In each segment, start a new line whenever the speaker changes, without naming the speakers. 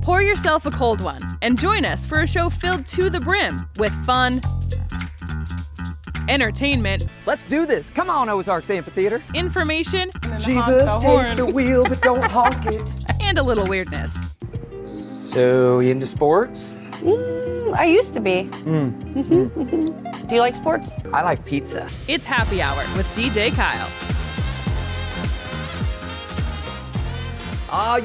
Pour yourself a cold one and join us for a show filled to the brim with fun, entertainment.
Let's do this. Come on, Ozarks Amphitheater.
Information.
Jesus, take the wheel, but don't honk it.
And a little weirdness.
So, you into sports?
I used to be. Do you like sports?
I like pizza.
It's Happy Hour with DJ Kyle.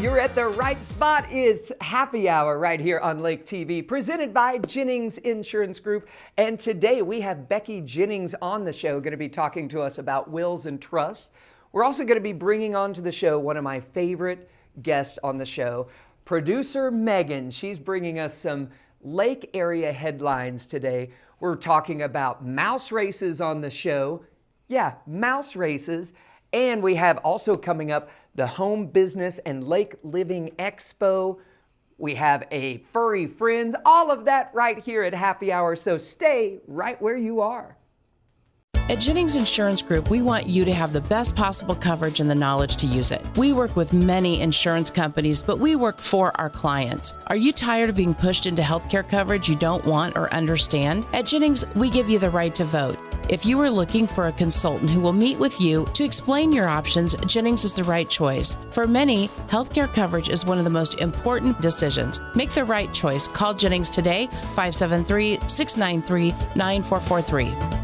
You're at the right spot. It's Happy Hour right here on Lake TV, presented by Jennings Insurance Group. And today we have Becky Jennings on the show, going to be talking to us about wills and trusts. We're also going to be bringing onto the show one of my favorite guests on the show, producer Megan. She's bringing us some lake area headlines today. We're talking about mouse races on the show. Yeah, mouse races. And we have also coming up the Home Business and Lake Living Expo. We have a furry friends, all of that right here at Happy Hour. So stay right where you are.
At Jennings Insurance Group, we want you to have the best possible coverage and the knowledge to use it. We work with many insurance companies, but we work for our clients. Are you tired of being pushed into healthcare coverage you don't want or understand? At Jennings, we give you the right to vote. If you are looking for a consultant who will meet with you to explain your options, Jennings is the right choice. For many, healthcare coverage is one of the most important decisions. Make the right choice. Call Jennings today, 573-693-9443.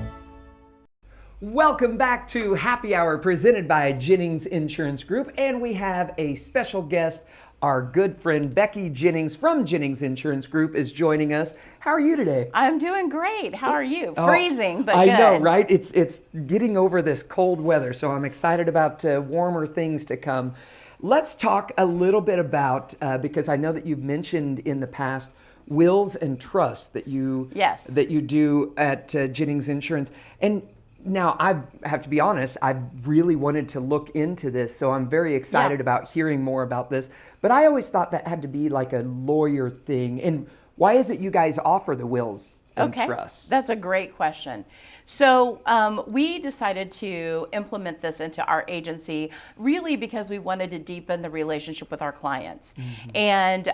Welcome back to Happy Hour presented by Jennings Insurance Group. And we have a special guest. Our good friend Becky Jennings from Jennings Insurance Group is joining us. How are you today?
I'm doing great. How are you? Freezing, but
I
good.
know, right? It's getting over this cold weather, so I'm excited about warmer things to come. Let's talk a little bit about, because I know that you've mentioned in the past, wills and trusts that you do at Jennings Insurance. And now, I have to be honest, I've really wanted to look into this, so I'm very excited about hearing more about this. But I always thought that had to be like a lawyer thing. And why is it you guys offer the wills and trusts?
That's a great question. So we decided to implement this into our agency really because we wanted to deepen the relationship with our clients. And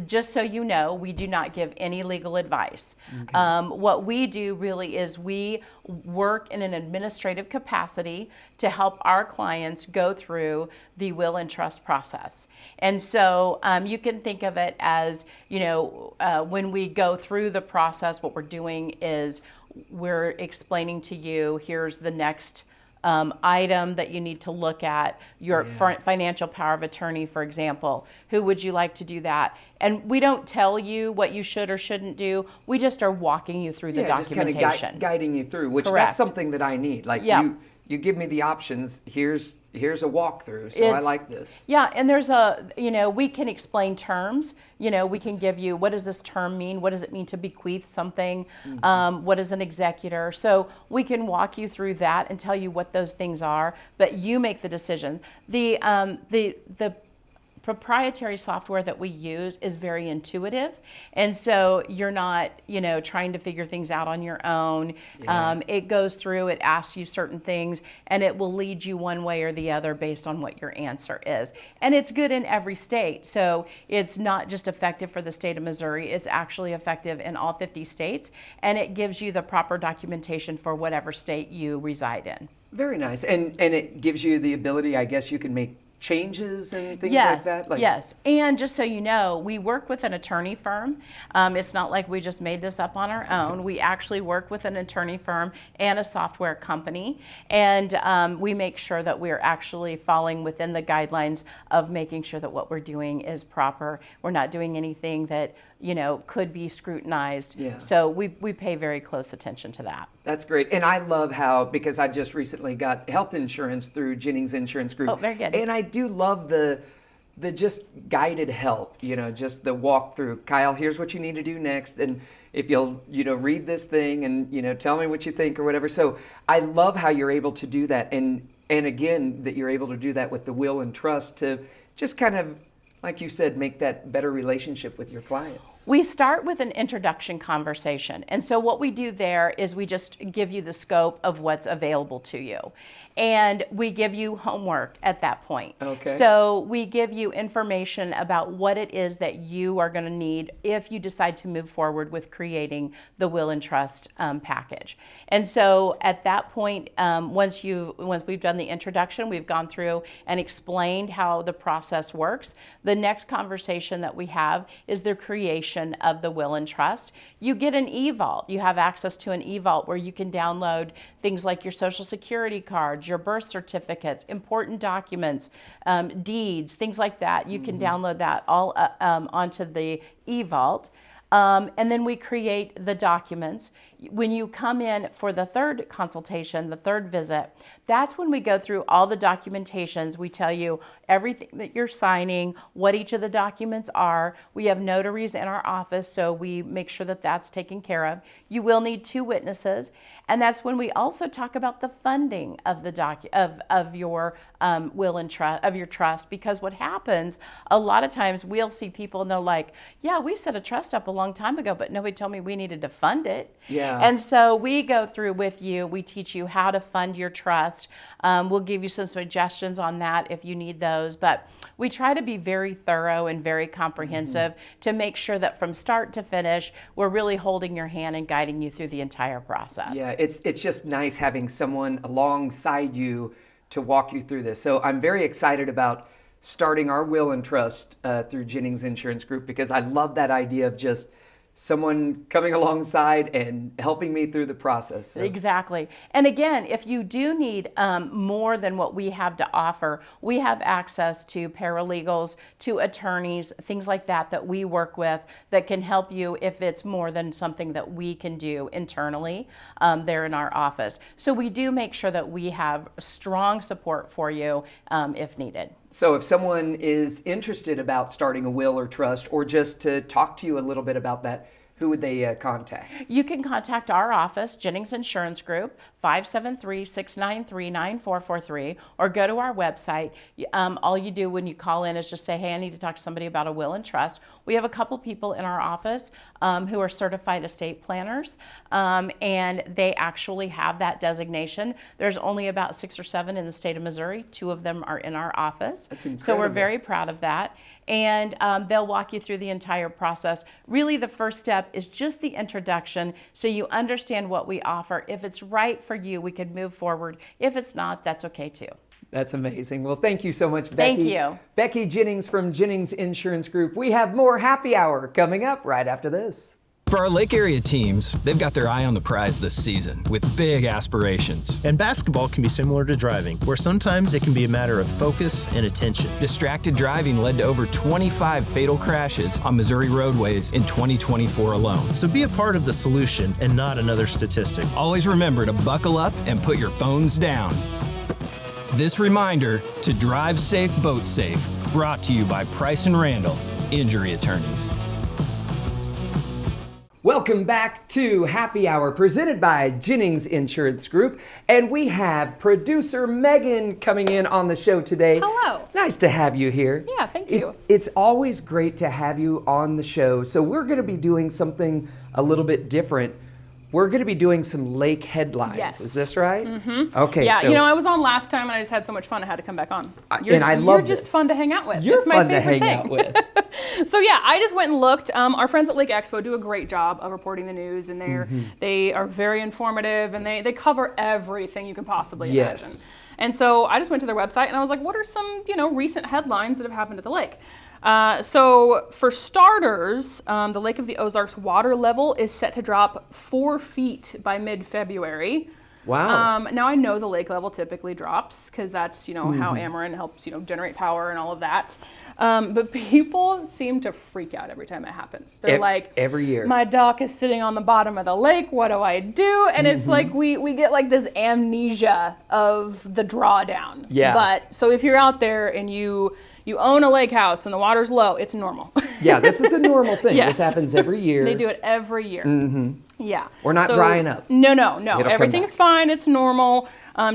just so you know, we do not give any legal advice. What we do really is we work in an administrative capacity to help our clients go through the will and trust process. And so you can think of it as, when we go through the process, what we're doing is we're explaining to you, here's the next item that you need to look at, your financial power of attorney, for example. Who would you like to do that? And we don't tell you what you should or shouldn't do. We just are walking you through the documentation.
Just kind of guiding you through, which that's something that I need. Like you give me the options, here's a walkthrough, so I like this.
Yeah, and there's we can explain terms. We can give you, what does this term mean? What does it mean to bequeath something? What is an executor? So we can walk you through that and tell you what those things are, but you make the decision. The proprietary software that we use is very intuitive, and so you're not trying to figure things out on your own. It goes through, it asks you certain things, and it will lead you one way or the other based on what your answer is. And it's good in every state, so it's not just effective for the state of Missouri, it's actually effective in all 50 states, and it gives you the proper documentation for whatever state you reside in.
Very nice. And it gives you the ability, I guess you can make changes and things like that?
Yes. And just so you know, we work with an attorney firm. It's not like we just made this up on our own. We actually work with an attorney firm and a software company. And we make sure that we're actually falling within the guidelines of making sure that what we're doing is proper. We're not doing anything that could be scrutinized. So we pay very close attention to that.
That's great. And I love how, because I just recently got health insurance through Jennings Insurance Group.
Oh, very good.
And I do love the just guided help, just the walkthrough. Kyle, here's what you need to do next. And if you'll, read this thing and, tell me what you think or whatever. So I love how you're able to do that. And again, that you're able to do that with the will and trust to just kind of like you said, make that better relationship with your clients?
We start with an introduction conversation. And so what we do there is we just give you the scope of what's available to you. And we give you homework at that point.
Okay.
So we give you information about what it is that you are going to need if you decide to move forward with creating the will and trust package. And so at that point, once we've done the introduction, we've gone through and explained how the process works. The next conversation that we have is the creation of the will and trust. You get an e-vault. You have access to an e-vault where you can download things like your Social Security cards, your birth certificates, important documents, deeds, things like that. You can download that all onto the e-vault. And then we create the documents. When you come in for the third consultation, the third visit, that's when we go through all the documentations. We tell you everything that you're signing, what each of the documents are. We have notaries in our office, so we make sure that that's taken care of. You will need 2 witnesses, and that's when we also talk about the funding of the of your will and trust of your trust. Because what happens a lot of times, we'll see people and they're like, "Yeah, we set a trust up a long time ago, but nobody told me we needed to fund it."
Yeah.
And so we go through with you. We teach you how to fund your trust. We'll give you some suggestions on that if you need those. But we try to be very thorough and very comprehensive to make sure that from start to finish, we're really holding your hand and guiding you through the entire process.
Yeah, it's just nice having someone alongside you to walk you through this. So I'm very excited about starting our will and trust through Jennings Insurance Group, because I love that idea of just someone coming alongside and helping me through the process. So.
Exactly. And again, if you do need more than what we have to offer, we have access to paralegals, to attorneys, things like that that we work with that can help you if it's more than something that we can do internally there in our office. So we do make sure that we have strong support for you if needed.
So if someone is interested about starting a will or trust, or just to talk to you a little bit about that, who would they contact?
You can contact our office, Jennings Insurance Group, 573-693-9443, or go to our website. All you do when you call in is just say, "Hey, I need to talk to somebody about a will and trust." We have a couple people in our office who are certified estate planners, and they actually have that designation. There's only about 6 or 7 in the state of Missouri. 2 of them are in our office.
That's incredible.
So we're very proud of that. And they'll walk you through the entire process. Really, the first step is just the introduction so you understand what we offer. If it's right for you, we could move forward. If it's not, that's okay too.
That's amazing. Well, thank you so much, Becky.
Thank you.
Becky Jennings from Jennings Insurance Group. We have more happy hour coming up right after this.
For our Lake Area teams, they've got their eye on the prize this season with big aspirations.
And basketball can be similar to driving, where sometimes it can be a matter of focus and attention.
Distracted driving led to over 25 fatal crashes on Missouri roadways in 2024 alone.
So be a part of the solution and not another statistic.
Always remember to buckle up and put your phones down. This reminder to drive safe, boat safe, brought to you by Price & Randall, injury attorneys.
Welcome back to Happy Hour, presented by Jennings Insurance Group. And we have producer Megan coming in on the show today.
Hello.
Nice to have you here.
Yeah, thank you.
It's always great to have you on the show. So we're going to be doing something a little bit different. We're going to be doing some lake headlines.
Yes.
Is this right?
Mm-hmm.
Okay.
Yeah,
so
I was on last time and I just had so much fun I had to come back on.
You're
just fun to hang out with.
You're
it's my
fun to
favorite
hang
thing.
out with.
So yeah, I just went and looked. Our friends at Lake Expo do a great job of reporting the news, and they are very informative, and they cover everything you can possibly
Yes.
imagine. And so I just went to their website and I was like, what are some recent headlines that have happened at the lake? So for starters, the Lake of the Ozarks water level is set to drop 4 feet by mid-February.
Wow.
Now I know the lake level typically drops because that's, how Ameren helps, generate power and all of that. But people seem to freak out every time it happens. They're like,
every year.
My dock is sitting on the bottom of the lake. What do I do? And it's like we get like this amnesia of the drawdown.
Yeah.
But so if you're out there and you you own a lake house and the water's low, it's normal.
Yeah, this is a normal thing.
Yes.
This happens every year.
They do it every year. Yeah.
We're not drying up.
No.
It'll come
Everything's
back.
fine. It's normal.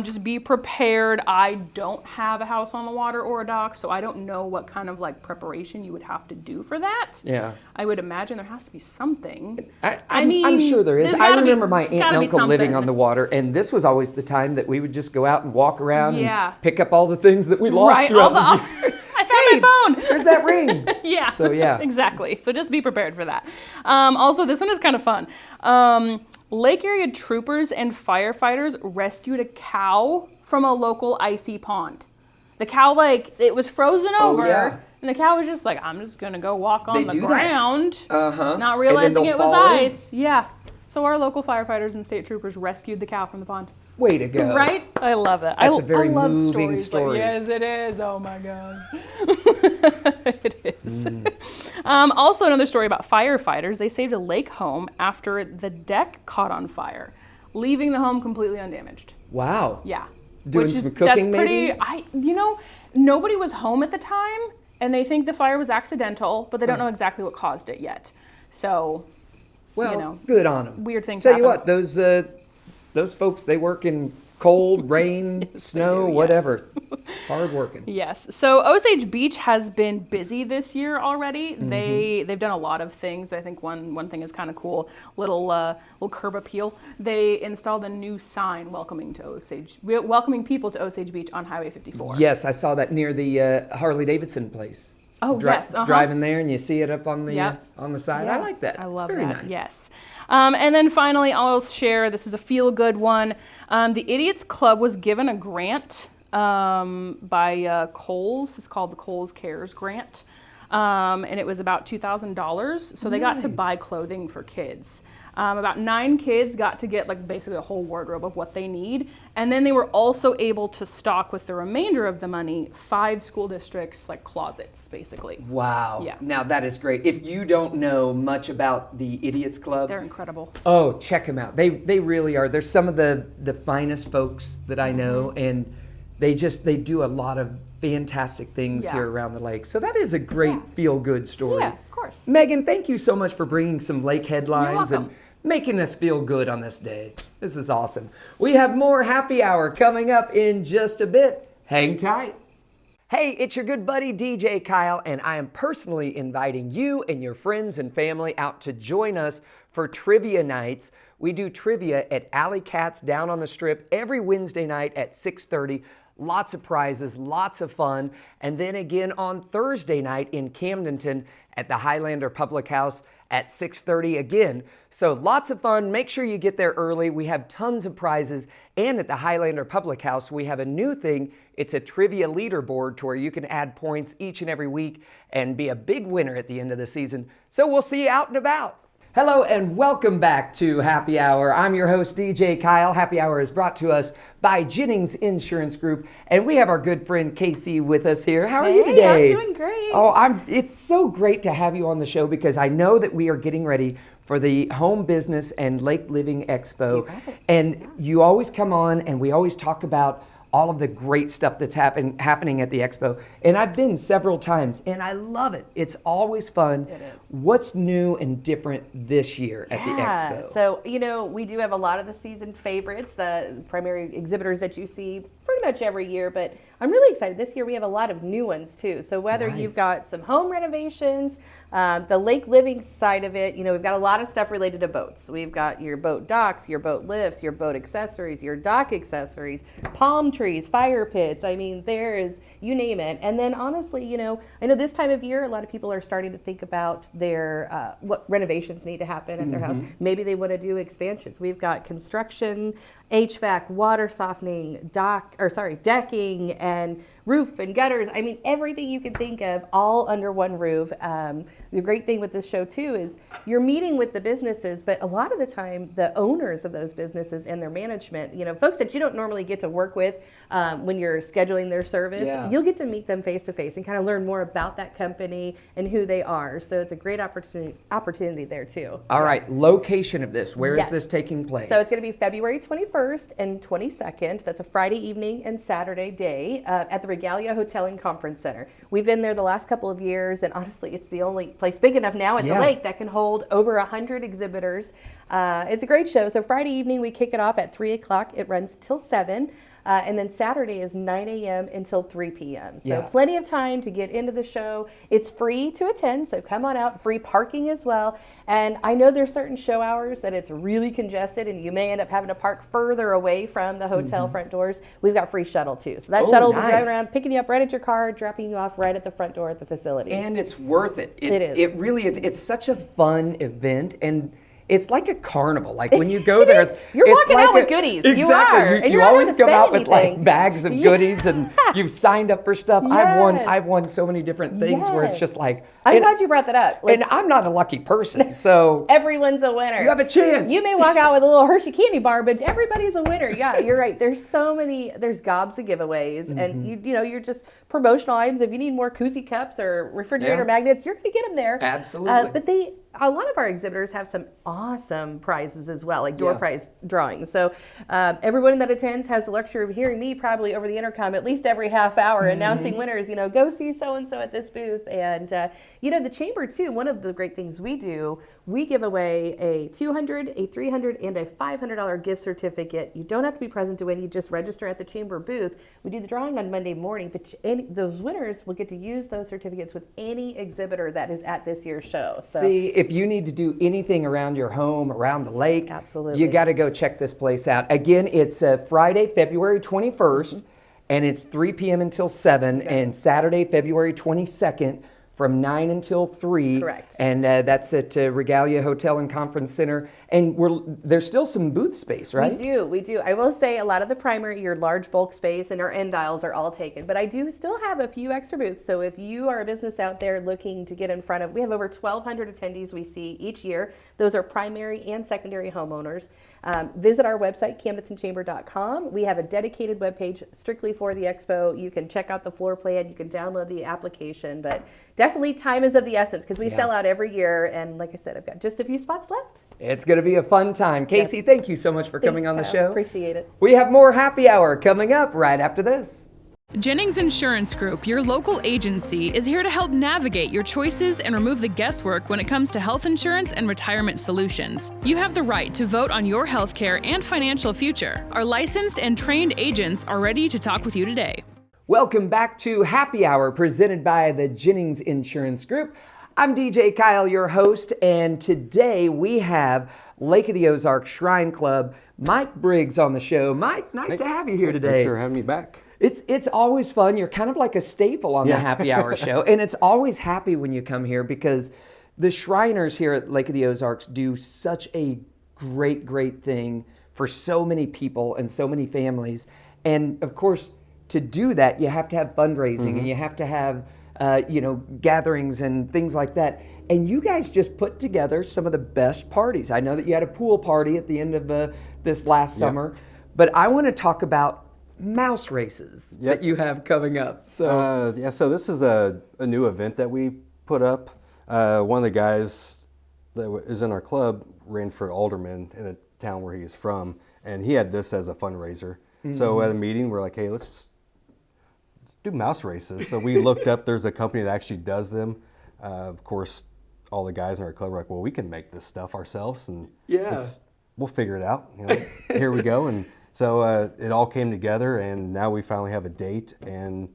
Just be prepared. I don't have a house on the water or a dock, so I don't know what kind of like preparation you would have to do for that.
Yeah.
I would imagine there has to be something.
I'm sure there is.
there's
I
gotta be-
remember my aunt and
gotta be
uncle living
something.
on the water, and this was always the time that we would just go out and walk around
Yeah.
and pick up all the things that we lost
Right.
throughout the year.
I found my phone.
There's that ring.
Yeah.
So, yeah.
Exactly. So just be prepared for that. Also, this one is kind of fun. Lake area troopers and firefighters rescued a cow from a local icy pond. The cow, like, it was frozen over.
yeah.
And the cow was just like, I'm just going to go walk on
They
the
do that.
ground.
Uh-huh.
Not
And
realizing
then
it
they'll
was
fall in.
ice. Yeah. So our local firefighters and state troopers rescued the cow from the pond.
Way to go.
Right? I love it.
That's a very
I love
moving
stories
story.
Yes, it is. Oh my God. It is. Also, another story about firefighters. They saved a lake home after the deck caught on fire, leaving the home completely undamaged.
Wow.
Yeah.
Doing
Which is-
some cooking,
that's pretty,
maybe?
Nobody was home at the time, and they think the fire was accidental, but they don't know exactly what caused it yet. So,
Well, good on them.
weird things
Tell you
happen.
what, those folks, they work in cold, rain, snow,
do, yes.
whatever. Hard working.
Yes. So Osage Beach has been busy this year already. They've done a lot of things. I think one thing is kind of cool. Little curb appeal. They installed a new sign welcoming people to Osage Beach on Highway 54.
Yes, I saw that near the Harley Davidson place.
Oh, yes. Uh-huh.
Driving there and you see it up on the
Yep.
On the side.
Yeah.
I like that.
I love
it's very
that.
nice.
Yes. And then finally, I'll share, this is a feel-good one. The Idiots Club was given a grant by Kohl's. It's called the Kohl's Cares Grant. And it was about $2,000. So they got to
Nice.
buy clothing for kids. About 9 kids got to get like basically a whole wardrobe of what they need. And then they were also able to stock with the remainder of the money 5 school districts like closets, basically.
Wow.
Yeah.
Now that is great. If you don't know much about the Idiots Club,
They're incredible.
oh, check them out. They really are. They're some of the finest folks that I know, and they do a lot of fantastic things
Yeah.
here around the lake. So that is a great feel-good story.
Yeah, of course.
Megan, thank you so much for bringing some lake headlines and
welcome.
making us feel good on this day. This is awesome. We have more happy hour coming up in just a bit. Hang tight. Hey, it's your good buddy DJ Kyle, and I am personally inviting you and your friends and family out to join us for trivia nights. We do trivia at Alley Cats down on the Strip every Wednesday night at 6:30. Lots of prizes, lots of fun. And then again on Thursday night in Camdenton at the Highlander Public House at 6:30 again. So lots of fun. Make sure you get there early. We have tons of prizes. And at the Highlander Public House, we have a new thing. It's a trivia leaderboard to where you can add points each and every week and be a big winner at the end of the season. So we'll see you out and about. Hello and welcome back to Happy Hour. I'm your host, DJ Kyle. Happy Hour is brought to us by Jennings Insurance Group, and we have our good friend Casey with us here. How are you today?
I'm doing great.
Oh, it's so great to have you on the show because I know that we are getting ready for the Home Business and Lake Living Expo. And you always come on and we always talk about all of the great stuff that's happening at the Expo. And I've been several times and I love it. It's always fun.
It is.
What's new and different this year at the Expo?
So, we do have a lot of the season favorites, the primary exhibitors that you see pretty much every year, but I'm really excited. This year we have a lot of new ones too. So whether
Nice.
you've got some home renovations, the lake living side of it, we've got a lot of stuff related to boats. We've got your boat docks, your boat lifts, your boat accessories, your dock accessories, palm trees, fire pits. I mean, there is, you name it. And then honestly, I know this time of year, a lot of people are starting to think about their, what renovations need to happen at their house. Maybe they want to do expansions. We've got construction, HVAC, water softening, decking, and roof and gutters. I mean, everything you can think of all under one roof. The great thing with this show too is you're meeting with the businesses, but a lot of the time the owners of those businesses and their management, folks that you don't normally get to work with when you're scheduling their service, you'll get to meet them face to face and kind of learn more about that company and who they are. So it's a great opportunity there too.
All right, location of this. Where is
Yes.
this taking place?
So it's going to be February 21st and 22nd. That's a Friday evening and Saturday day at the
Regalia Hotel and Conference Center. We've been there the last couple of years, and honestly, it's the only place big enough now at the lake that can hold over 100 exhibitors. It's a great show. So Friday evening, we kick it off at 3 o'clock. It runs till 7. And then Saturday is 9 a.m. until 3 p.m. So plenty of time to get into the show. It's free to attend, so come on out. Free parking as well. And I know there's certain show hours that it's really congested and you may end up having to park further away from the hotel front doors. We've got free shuttle too. So that shuttle will be driving around, picking you up right at your car, dropping you off right at the front door at the facility.
And it's worth it.
It is.
It really is. It's such a fun event, and it's like a carnival. Like when you go there,
you're
it's
walking
like
out with goodies.
Exactly.
You are. And
You
you're not
always
having to
come
spend
out with like
anything.
bags of goodies, and you've signed up for stuff.
Yes.
I've won so many different things where it's just like.
I'm glad you brought that up.
And I'm not a lucky person, so
everyone's a winner.
you have a chance.
You may walk out with a little Hershey candy bar, but everybody's a winner. Yeah, you're right. There's so many. There's gobs of giveaways, and you're just promotional items. If you need more koozie cups or refrigerator magnets, you're going to get them there.
Absolutely.
But a lot of our exhibitors have some awesome prizes as well, like door prize drawings. So everyone that attends has the luxury of hearing me probably over the intercom at least every half hour announcing winners. Go see so and so at this booth, and the chamber too. One of the great things we do, we give away a $200, a $300, and a $500 gift certificate. You don't have to be present to win. You just register at the chamber booth. We do the drawing on Monday morning, but those winners will get to use those certificates with any exhibitor that is at this year's show. So,
see, if you need to do anything around your home, around the lake,
absolutely,
you got to go check this place out. Again, it's Friday, February 21st, and it's 3 p.m. until 7, and Saturday, February 22nd, from 9 until 3.
Correct.
And that's at Regalia Hotel and Conference Center. And there's still some booth space, right?
We do. I will say a lot of the primary, your large bulk space and our end aisles are all taken. But I do still have a few extra booths. So if you are a business out there looking to get in front of, we have over 1,200 attendees we see each year. Those are primary and secondary homeowners. Visit our website, camdentonchamber.com. We have a dedicated webpage strictly for the expo. You can check out the floor plan. You can download the application. But definitely time is of the essence because we sell out every year. And like I said, I've got just a few spots left.
It's going to be a fun time. Casey, thank you so much for coming on the
Kyle.
show.
Appreciate it.
We have more happy hour coming up right after this.
Jennings Insurance Group, your local agency, is here to help navigate your choices and remove the guesswork when it comes to health insurance and retirement solutions. You have the right to vote on your healthcare and financial future. Our licensed and trained agents are ready to talk with you today.
Welcome back to Happy Hour presented by the Jennings Insurance Group. I'm DJ Kyle, your host, and today we have Lake of the Ozarks Shrine Club, Mike Briggs on the show. Mike, nice to have you here today.
Thanks for having me back.
It's always fun. You're kind of like a staple on the Happy Hour show, and it's always happy when you come here because the Shriners here at Lake of the Ozarks do such a great thing for so many people and so many families. And of course, to do that, you have to have fundraising and you have to have gatherings and things like that. And you guys just put together some of the best parties. I know that you had a pool party at the end of this last summer, but I want to talk about mouse races that you have coming up. So
so this is a new event that we put up. One of the guys that is in our club ran for alderman in a town where he is from, and he had this as a fundraiser. So at a meeting, we're like, hey, let's do mouse races. So we looked up, there's a company that actually does them. Of course, all the guys in our club were like, well, we can make this stuff ourselves, and we'll figure it out. Here we go. And so it all came together, and now we finally have a date, and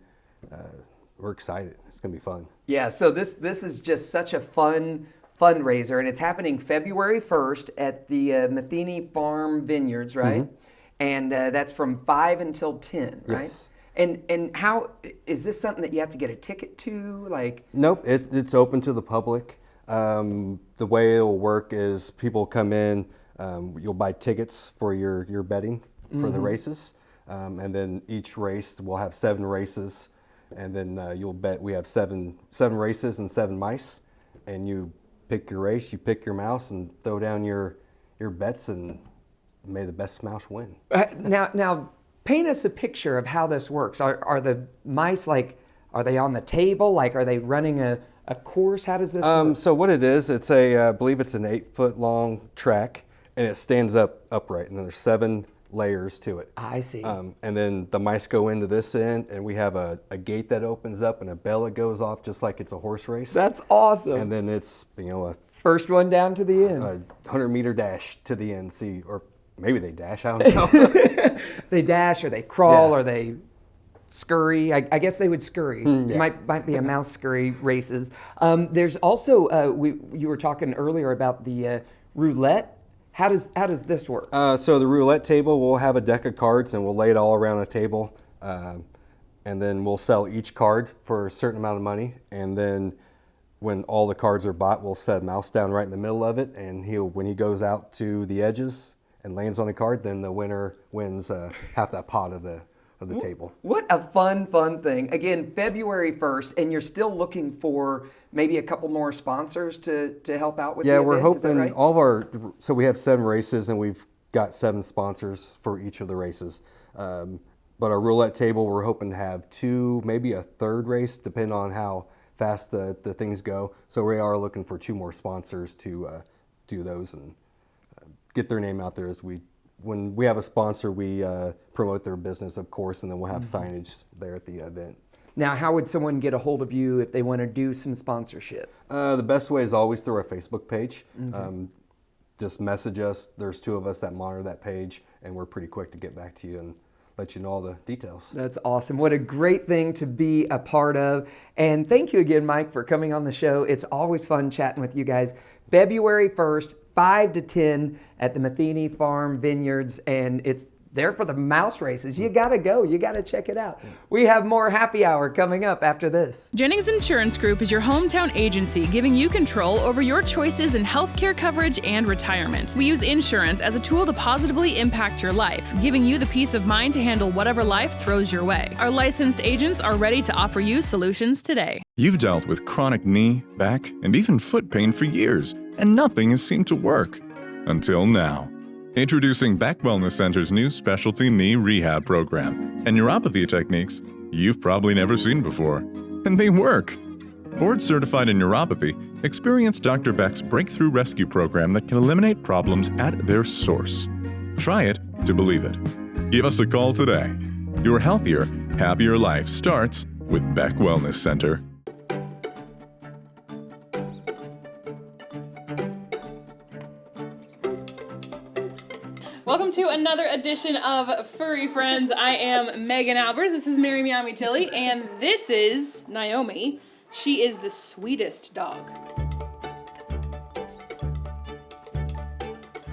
we're excited. It's going to be fun.
Yeah, so this is just such a fun fundraiser, and it's happening February 1st at the Matheny Farm Vineyards, right? And that's from 5 until 10, right?
Yes.
And how is this something that you have to get a ticket to?
Nope, it's open to the public. The way it'll work is people come in, you'll buy tickets for your betting for the races, and then each race will have 7 races, and then you'll bet. We have seven races and 7 mice, and you pick your race, you pick your mouse, and throw down your bets, and may the best mouse win.
Now. Paint us a picture of how this works. Are the mice are they on the table? Are they running a course? How does this work?
So what it is, it's I believe it's an 8-foot long track, and it stands upright, and then there's 7 layers to it.
I see.
And then the mice go into this end, and we have a gate that opens up and a bell that goes off just like it's a horse race.
That's awesome.
And then it's, a
First one down to the end.
100-meter dash to the end. Or maybe they dash, I don't know.
They dash or they crawl or they scurry. I guess they would scurry.
Yeah.
Might be a mouse scurry races. There's also, you were talking earlier about the roulette. How does this work?
So the roulette table, we'll have a deck of cards and we'll lay it all around a table. And then we'll sell each card for a certain amount of money. And then when all the cards are bought, we'll set a mouse down right in the middle of it. And when he goes out to the edges and lands on a card, then the winner wins half that pot of the table.
What a fun thing. Again, February 1st, and you're still looking for maybe a couple more sponsors to help out with the event?
We're hoping
Is that right?
all of so we have 7 races and we've got 7 sponsors for each of the races. But our roulette table, we're hoping to have 2, maybe a 3rd race, depending on how fast the things go. So we are looking for 2 more sponsors to do those and get their name out there. When we have a sponsor, we promote their business, of course, and then we'll have signage there at the event.
Now, how would someone get a hold of you if they want to do some sponsorship?
The best way is always through our Facebook page. Just message us. There's 2 of us that monitor that page, and we're pretty quick to get back to you and let you know all the details.
That's awesome. What a great thing to be a part of. And thank you again, Mike, for coming on the show. It's always fun chatting with you guys. February 1st, 5 to 10 at the Matheny Farm Vineyards, and it's there for the mouse races. You got to go. You got to check it out. We have more happy hour coming up after this.
Jennings Insurance Group is your hometown agency, giving you control over your choices in healthcare coverage and retirement. We use insurance as a tool to positively impact your life, giving you the peace of mind to handle whatever life throws your way. Our licensed agents are ready to offer you solutions today.
You've dealt with chronic knee, back, and even foot pain for years, and nothing has seemed to work. Until now. Introducing Beck Wellness Center's new specialty knee rehab program and neuropathy techniques you've probably never seen before. And they work. Board certified in neuropathy, experience Dr. Beck's breakthrough rescue program that can eliminate problems at their source. Try it to believe it. Give us a call today. Your healthier, happier life starts with Beck Wellness Center.
Welcome to another edition of Furry Friends. I am Megan Albers. This is Mary Meow Tilly, and this is Naomi. She is the sweetest dog.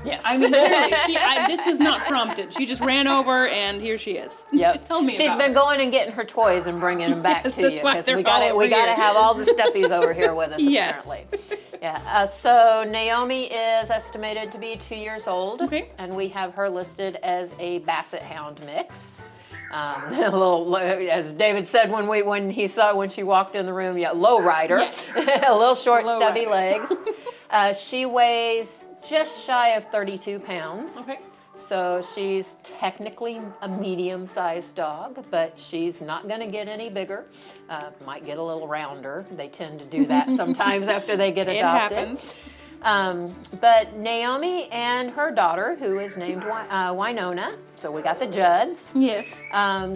Yes.
I mean, clearly, this was not prompted. She just ran over, and here she is.
Yep.
Tell me
She's
about
been
her.
going and getting her toys and bringing them back
Yes,
to
that's
you
why
because
they're
we got
all over
to
here.
have all the stuffies over here with us.
Yes.
Apparently. Yeah. So Naomi is estimated to be 2 years old.
Okay.
And we have her listed as a Basset Hound mix. A little, as David said when she walked in the room, low rider.
Yes.
A little short,
Low
stubby
rider.
legs. She weighs just shy of 32 pounds.
Okay.
So she's technically a medium-sized dog, but she's not going to get any bigger. Might get a little rounder. They tend to do that sometimes after they get adopted.
It happens.
But Naomi and her daughter, who is named Winona, so we got the Judds,
Yes.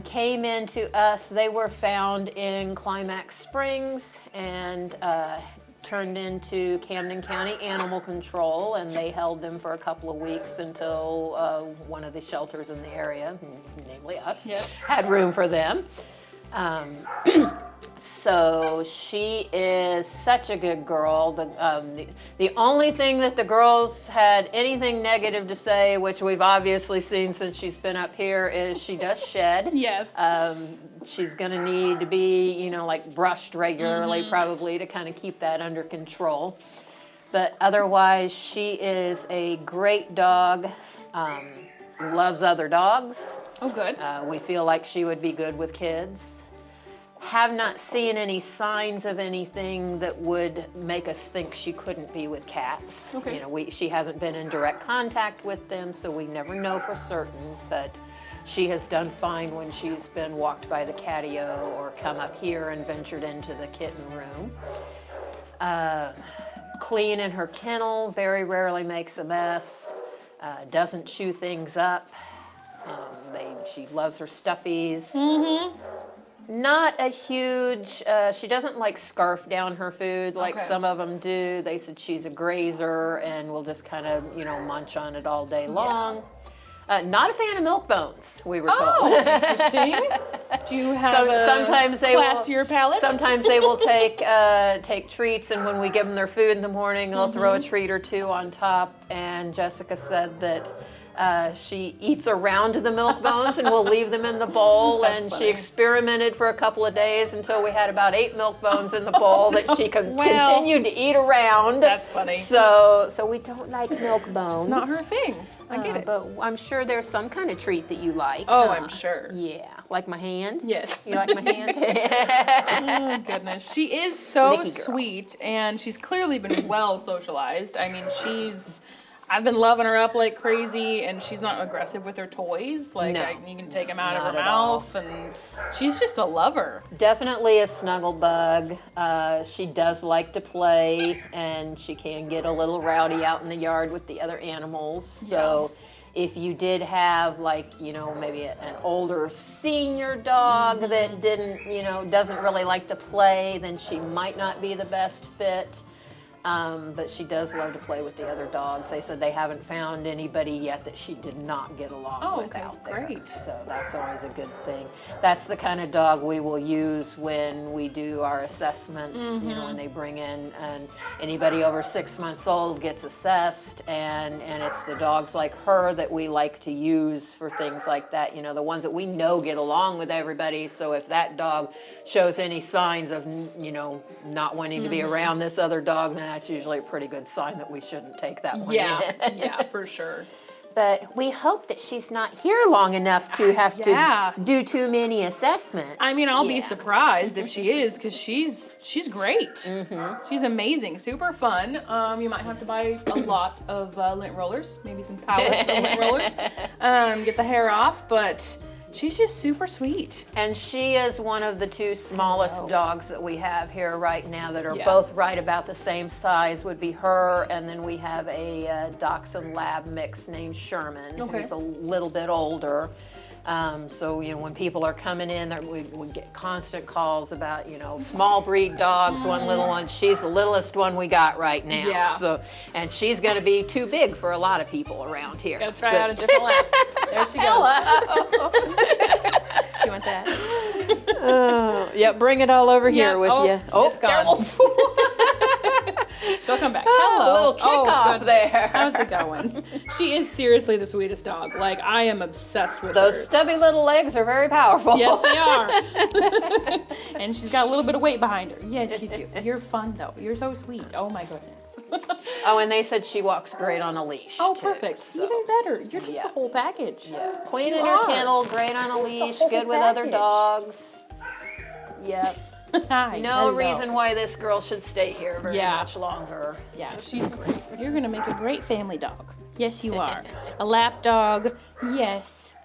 came into us. They were found in Climax Springs and turned into Camden County Animal Control, and they held them for a couple of weeks until one of the shelters in the area, namely us,
Yes.
had room for them. So she is such a good girl. The only thing that the girls had anything negative to say, which we've obviously seen since she's been up here, is she does shed.
Yes.
She's going to need to be, brushed regularly probably to kind of keep that under control. But otherwise, she is a great dog, loves other dogs.
Oh, good.
We feel like she would be good with kids. Have not seen any signs of anything that would make us think she couldn't be with cats.
Okay.
She hasn't been in direct contact with them, so we never know for certain, but she has done fine when she's been walked by the catio or come up here and ventured into the kitten room. Clean in her kennel, very rarely makes a mess, doesn't chew things up. She loves her stuffies.
Mm-hmm.
Not a huge, she doesn't like scarf down her food like
Okay.
some of them do. They said she's a grazer and will just kind of, munch on it all day long. Not a fan of milk bones, we were told.
Oh, interesting. Do you have
sometimes they
classier palate?
Sometimes they will take treats, and when we give them their food in the morning, they'll throw a treat or two on top. And Jessica said that she eats around the milk bones and will leave them in the bowl. And she experimented for a couple of days until we had about 8 milk bones in the bowl that she could continue to eat around.
That's funny.
So we don't like milk bones.
It's not her thing. I get it.
But I'm sure there's some kind of treat that you like.
Oh, I'm sure.
Yeah, like my hand.
Yes.
You like my hand?
Oh, goodness. She is so
Licky girl.
sweet, and she's clearly been well socialized. I mean, I've been loving her up like crazy, and she's not aggressive with her toys. Like,
No,
you can take them out of
not
her
at all.
mouth, and she's just a lover.
Definitely a snuggle bug. She does like to play, and she can get a little rowdy out in the yard with the other animals. So if you did have, like, maybe an older senior dog that doesn't really like to play, then she might not be the best fit. But she does love to play with the other dogs. They said they haven't found anybody yet that she did not get along with out there.
Great.
So that's always a good thing. That's the kind of dog we will use when we do our assessments, when they bring in, and anybody over 6 months old gets assessed, and it's the dogs like her that we like to use for things like that, the ones that we know get along with everybody. So if that dog shows any signs of, not wanting to be around this other dog, then that's usually a pretty good sign that we shouldn't take that one in.
Yeah, for sure.
But we hope that she's not here long enough to have to do too many assessments.
I mean, I'll be surprised if she is, because she's great. She's amazing, super fun. You might have to buy a lot of lint rollers, maybe some pallets of lint rollers, get the hair off, but she's just super sweet.
And she is one of the 2 smallest dogs that we have here right now that are both right about the same size, would be her, and then we have a Dachshund Lab mix named Sherman, who's a little bit older. So, when people are coming in, we get constant calls about, small breed dogs, one little one. She's the littlest one we got right now.
Yeah.
So, and she's going to be too big for a lot of people around here.
Gotta try out a different lap. There she goes. Do you want that?
Yep, bring it all over here with you.
Oh, it's gone. She'll come back. Hello.
A little kickoff there.
How's it going? She is seriously the sweetest dog. Like, I am obsessed with
Those
her.
stubby little legs are very powerful.
Yes, they are. And she's got a little bit of weight behind her. Yes, you do. You're fun, though. You're so sweet. Oh, my goodness.
Oh, and they said she walks great on a leash.
Oh,
too,
perfect.
so.
Even better. You're just the whole package.
Yeah. Clean in
You
her
are.
kennel, great on a leash,
whole
good with other
package.
dogs. Yep.
Hi.
No
Hello.
reason why this girl should stay here very
Yeah.
much longer.
Yeah, she's great. You're gonna make a great family dog. Yes, you are. A lap dog. Yes.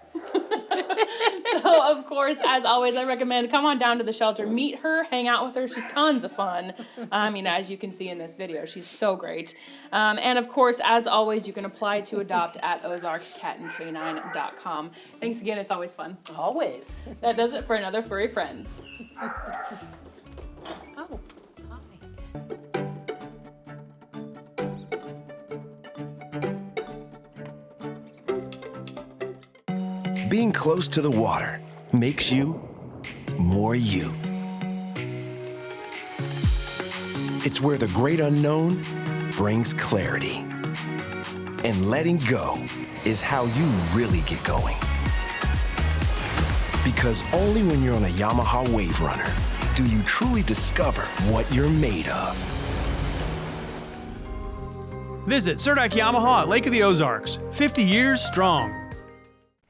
So, of course, as always, I recommend come on down to the shelter, meet her, hang out with her. She's tons of fun. I mean, as you can see in this video, she's so great. And of course, as always, you can apply to adopt at ozarkscatandcanine.com. Thanks again. It's always fun.
Always.
That does it for another Furry Friends.
Oh, hi.
Being close to the water makes you more you. It's where the great unknown brings clarity. And letting go is how you really get going. Because only when you're on a Yamaha Wave Runner do you truly discover what you're made of.
Visit Surdak Yamaha at Lake of the Ozarks, 50 years strong.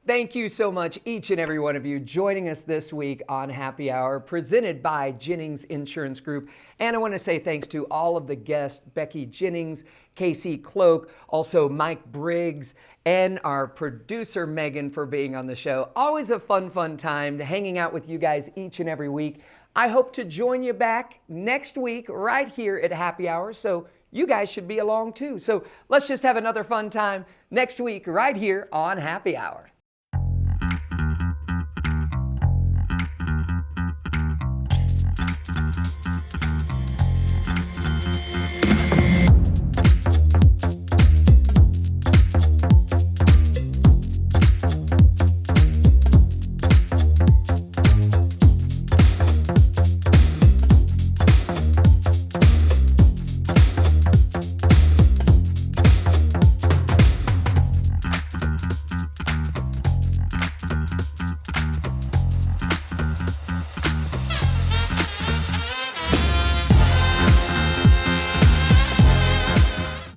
Thank you so much, each and every one of you, joining us this week on Happy Hour, presented by Jennings Insurance Group. And I want to say thanks to all of the guests, Becky Jennings, Casey Cloak, also Mike Briggs, and our producer, Megan, for being on the show. Always a fun time hanging out with you guys each and every week. I hope to join you back next week right here at Happy Hour, so you guys should be along too. So let's just have another fun time next week right here on Happy Hour.